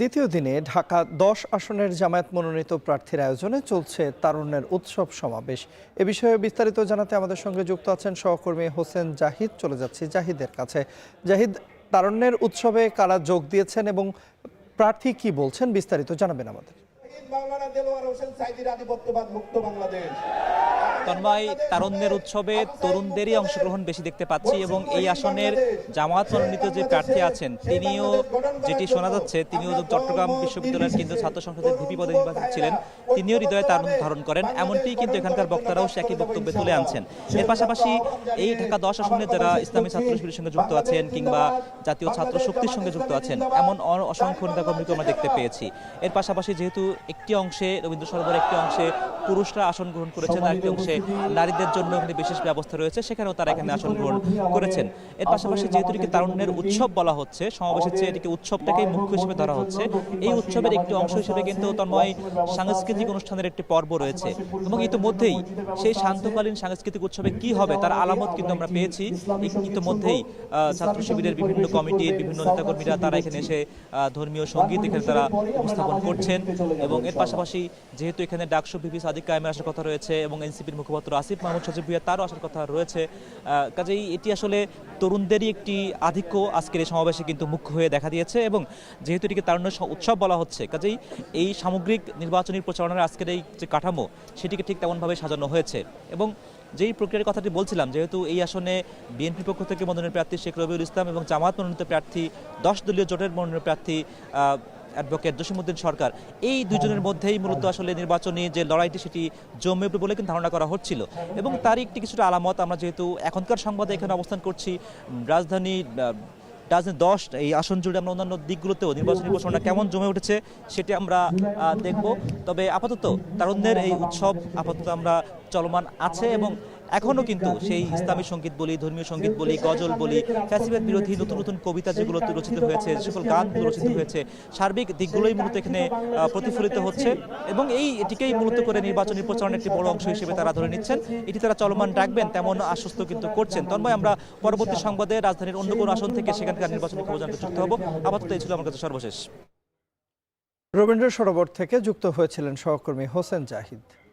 দ্বিতীয় দিনে ঢাকা ১০ আসনের জামায়াত মনোনীত প্রার্থীর আয়োজনে চলছে তারুণ্যের উৎসব সমাবেশ। এ বিষয়ে বিস্তারিত জানাতে আমাদের সঙ্গে যুক্ত আছেন সহকর্মী হোসেন জাহিদ। চলে যাচ্ছি জাহিদের কাছে। জাহিদ, তারুণ্যের উৎসবে কারা যোগ দিয়েছেন এবং প্রার্থী কি বলছেন, বিস্তারিত জানাবেন আমাদের। তন্ময়, তারুণ্যের উৎসবে তরুণদেরই অংশগ্রহণ বেশি দেখতে পাচ্ছি এবং এই আসনের জামায়াত মনোনীত যে প্রার্থী আছেন তিনিও, যেটি শোনা যাচ্ছে, তিনিও চট্টগ্রাম বিশ্ববিদ্যালয়ের কেন্দ্রীয় ছাত্র সংসদের ভিপি পদে নির্বাচিত ছিলেন। তিনিও হৃদয়ে তারুণ্য ধারণ করেন, এমনটি কিন্তু এখানকার বক্তারাও একই বক্তব্যে তুলে আনছেন। এর পাশাপাশি এই ঢাকা 10 আসনে যারা ইসলামী ছাত্র শিবিরের সঙ্গে যুক্ত আছেন কিংবা জাতীয় ছাত্র শক্তির সঙ্গে যুক্ত আছেন, এমন অসংখ্য নেতাকর্মীকে আমরা দেখতে পেয়েছি। এর পাশাপাশি যেহেতু একটি অংশে রবীন্দ্র সরোবর, একটি অংশে পুরুষরা আসন গ্রহণ করেছেন, আরেকটি অংশে নারীদের জন্য এখানে বিশেষ ব্যবস্থা রয়েছে, সেখানেও তারা এখানে আসন গ্রহণ করেছেন। এর পাশাপাশি যেহেতু এটিকে তারুণ্যের উৎসব বলা হচ্ছে, সমাবেশের চেয়ে এটিকে উৎসবটাকেই মুখ্য হিসেবে ধরা হচ্ছে। এই উৎসবের একটি অংশ হিসেবে কিন্তু তন্ময় সাংস্কৃতিক অনুষ্ঠানের একটি পর্ব রয়েছে এবং ইতিমধ্যেই সেই শান্তকালীন সাংস্কৃতিক উৎসবে কি হবে তার আলামত কিন্তু আমরা পেয়েছি। ইতিমধ্যেই ছাত্র শিবিরের বিভিন্ন কমিটির বিভিন্ন নেতাকর্মীরা তারা এখানে এসে ধর্মীয় সঙ্গীত এখানে তারা উপস্থাপন করছেন এবং এর পাশাপাশি যেহেতু এখানে ডাকসু ভিপি সাদিক কায়েমের আসার কথা রয়েছে এবং এনসিপির মুখপাত্র আসিফ মাহমুদ সজীব ভুঁইয়া তারও আসার কথা রয়েছে, কাজেই এটি আসলে তরুণদেরই একটি আধিক্য আজকের এই সমাবেশে কিন্তু মুখ্য হয়ে দেখা দিয়েছে এবং যেহেতু এটিকে তারুণ্যের উৎসব বলা হচ্ছে, কাজেই এই সামগ্রিক নির্বাচনী প্রচারণার আজকের এই যে কাঠামো সেটিকে ঠিক তেমনভাবে সাজানো হয়েছে। এবং যেই প্রক্রিয়ার কথাটি বলছিলাম, যেহেতু এই আসনে বিএনপির পক্ষ থেকে মনোনয়ন প্রার্থী শেখ রবিউল ইসলাম এবং জামায়াত মনোনীত প্রার্থী 10 দলীয় জোটের মনোনয়ন প্রার্থী অ্যাডভোকেট জসিমউদ্দিন সরকার, এই দুজনের মধ্যেই মূলত আসলে নির্বাচনী যে লড়াইটি সেটি জমে উঠবে বলে কিন্তু ধারণা করা হচ্ছিল এবং তারই একটি কিছুটা আলামত আমরা যেহেতু এখনকার সংবাদে এখানে অবস্থান করছি, রাজধানী 10 এই আসন জুড়ে আমরা অন্যান্য দিকগুলোতেও নির্বাচনী প্রচারণা কেমন জমে উঠেছে সেটি আমরা দেখব। তবে আপাতত তারুণ্যের এই উৎসব আপাতত আমরা চলমান আছে এবং এখনও কিন্তু সেই ইসলামী সঙ্গীত বলি, ধর্মীয় সঙ্গীত বলি, গজল বলি, ফ্যাসিবাদ বিরোধী নতুন নতুন কবিতা যেগুলো রচিত হয়েছে, যে সকল গান রচিত হয়েছে, সার্বিক দিকগুলোই মূলত এখানে প্রতিফলিত হচ্ছে এবং এটিকেই মূলত করে নির্বাচনী প্রচারণের একটি বড় অংশ হিসেবে তারা ধরে নিচ্ছেন। এটি তারা চলমান রাখবেন তেমন আশ্বস্ত কিন্তু করছেন। তন্ময়, আমরা পরবর্তী সংবাদে রাজধানীর অন্য কোনো আসন থেকে সেখানকার নির্বাচনী খবর জানতে যুক্ত হব। আপাতত এই ছিল আমার কাছে সর্বশেষ। রবীন্দ্র সরোবর থেকে যুক্ত হয়েছিলেন সহকর্মী হোসেন জাহিদ।